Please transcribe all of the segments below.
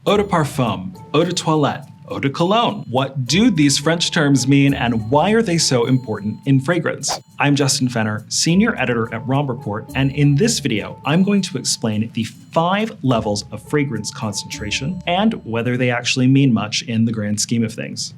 Eau de Parfum, Eau de Toilette, Eau de Cologne. What do these French terms mean and why are they so important in fragrance? I'm Justin Fenner, Senior Editor at Robb Report, and in this video, I'm going to explain the 5 levels of fragrance concentration and whether they actually mean much in the grand scheme of things.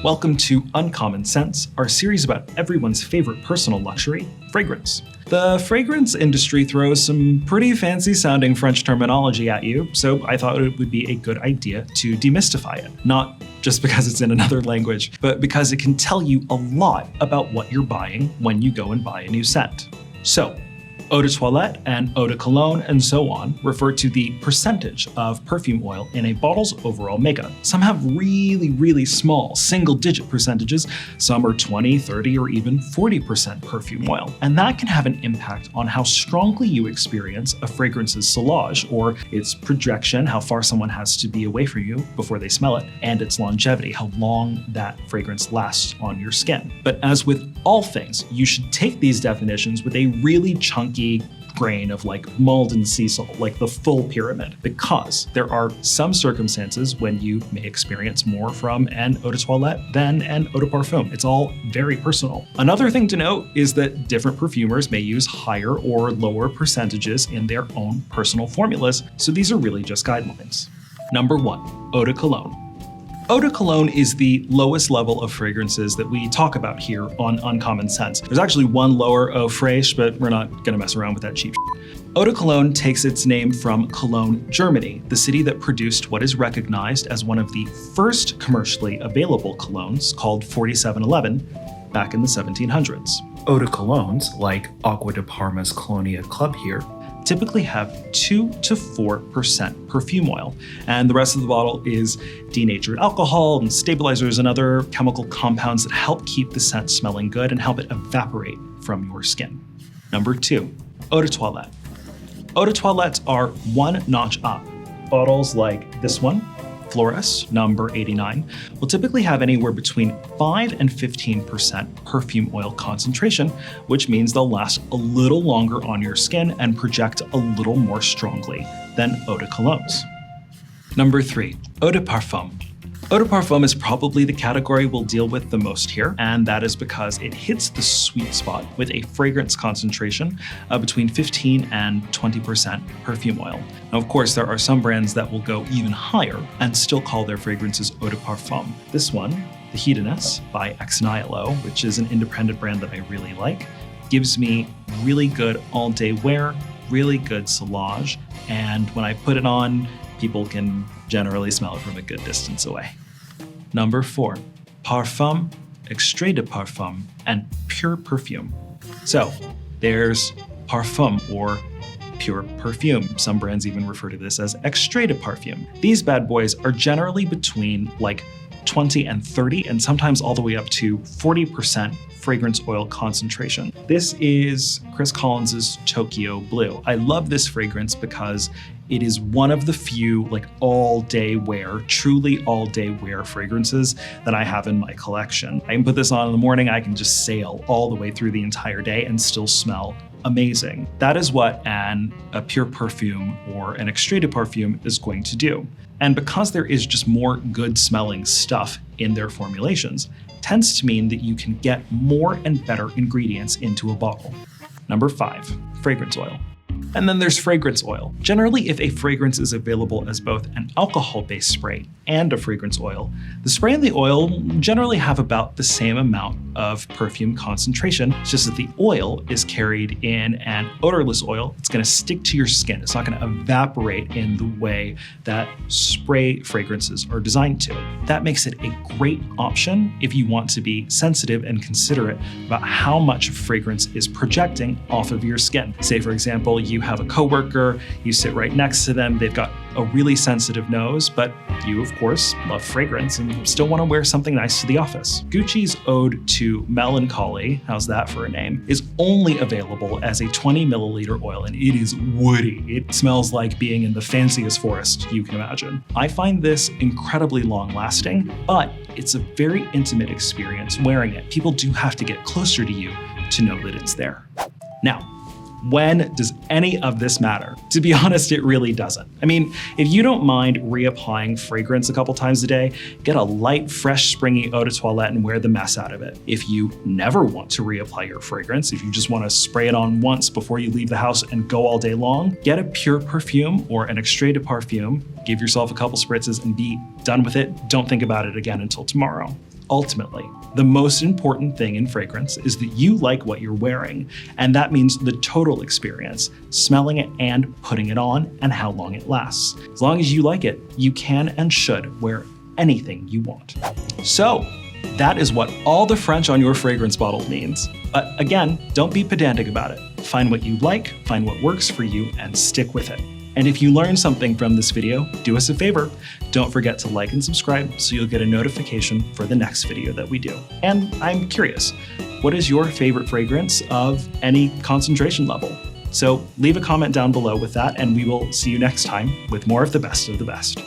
Welcome to Uncommon Scents, our series about everyone's favorite personal luxury, fragrance. The fragrance industry throws some pretty fancy sounding French terminology at you, so I thought it would be a good idea to demystify it. Not just because it's in another language, but because it can tell you a lot about what you're buying when you go and buy a new scent. So, Eau de Toilette and Eau de Cologne and so on refer to the percentage of perfume oil in a bottle's overall makeup. Some have really small single-digit percentages, some are 20, 30, or even 40% perfume oil. And that can have an impact on how strongly you experience a fragrance's sillage, or its projection, how far someone has to be away from you before they smell it, and its longevity, how long that fragrance lasts on your skin. But as with all things, you should take these definitions with a really chunky grain of Malden sea salt, like the full pyramid, because there are some circumstances when you may experience more from an eau de toilette than an eau de parfum. It's all very personal. Another thing to note is that different perfumers may use higher or lower percentages in their own personal formulas, so these are really just guidelines. Number 1, Eau de Cologne. Eau de Cologne is the lowest level of fragrances that we talk about here on Uncommon Scents. There's actually one lower, Eau fraiche, but we're not gonna mess around with that cheap shit. Eau de Cologne takes its name from Cologne, Germany, the city that produced what is recognized as one of the first commercially available colognes, called 4711, back in the 1700s. Eau de Colognes, like Acqua di Parma's Colonia Club here, typically have 2 to 4% perfume oil, and the rest of the bottle is denatured alcohol and stabilizers and other chemical compounds that help keep the scent smelling good and help it evaporate from your skin. Number 2, Eau de Toilette. Eau de Toilettes are one notch up. Bottles like this one, Flores, number 89, will typically have anywhere between 5 and 15% perfume oil concentration, which means they'll last a little longer on your skin and project a little more strongly than Eau de Colognes. Number 3, Eau de Parfum. Eau de Parfum is probably the category we'll deal with the most here, and that is because it hits the sweet spot with a fragrance concentration of between 15 and 20% perfume oil. Now, of course, there are some brands that will go even higher and still call their fragrances Eau de Parfum. This one, the Hedoness by Ex Nihilo, which is an independent brand that I really like, gives me really good all-day wear, really good sillage, and when I put it on, people can generally smell it from a good distance away. Number 4, Parfum, Extrait de Parfum, and Pure Perfume. So there's Parfum, or pure perfume. Some brands even refer to this as Extrait de Parfum. These bad boys are generally between 20 and 30, and sometimes all the way up to 40% fragrance oil concentration. This is Chris Collins's Tokyo Blue. I love this fragrance because it is one of the few all-day wear, truly all-day wear fragrances that I have in my collection. I can put this on in the morning, I can just sail all the way through the entire day and still smell amazing. That is what a pure perfume or an extrait de parfum is going to do. And because there is just more good smelling stuff in their formulations, tends to mean that you can get more and better ingredients into a bottle. Number 5, fragrance oil. And then there's fragrance oil. Generally, if a fragrance is available as both an alcohol-based spray and a fragrance oil, the spray and the oil generally have about the same amount of perfume concentration. It's just that the oil is carried in an odorless oil. It's gonna stick to your skin. It's not gonna evaporate in the way that spray fragrances are designed to. That makes it a great option if you want to be sensitive and considerate about how much fragrance is projecting off of your skin. Say, for example, you have a coworker, you sit right next to them, they've got a really sensitive nose, but you, of course, love fragrance and still want to wear something nice to the office. Gucci's Ode to Melancholy, how's that for a name, is only available as a 20 milliliter oil, and it is woody. It smells like being in the fanciest forest you can imagine. I find this incredibly long lasting, but it's a very intimate experience wearing it. People do have to get closer to you to know that it's there. Now, when does any of this matter? To be honest, it really doesn't. I mean, if you don't mind reapplying fragrance a couple times a day, get a light, fresh, springy eau de toilette and wear the mess out of it. If you never want to reapply your fragrance, if you just want to spray it on once before you leave the house and go all day long, get a pure perfume or an extrait de parfum, give yourself a couple spritzes and be done with it. Don't think about it again until tomorrow. Ultimately, the most important thing in fragrance is that you like what you're wearing, and that means the total experience, smelling it and putting it on, and how long it lasts. As long as you like it, you can and should wear anything you want. So, that is what all the French on your fragrance bottle means. But again, don't be pedantic about it. Find what you like, find what works for you, and stick with it. And if you learned something from this video, do us a favor. Don't forget to like and subscribe so you'll get a notification for the next video that we do. And I'm curious, what is your favorite fragrance of any concentration level? So leave a comment down below with that, and we will see you next time with more of the best of the best.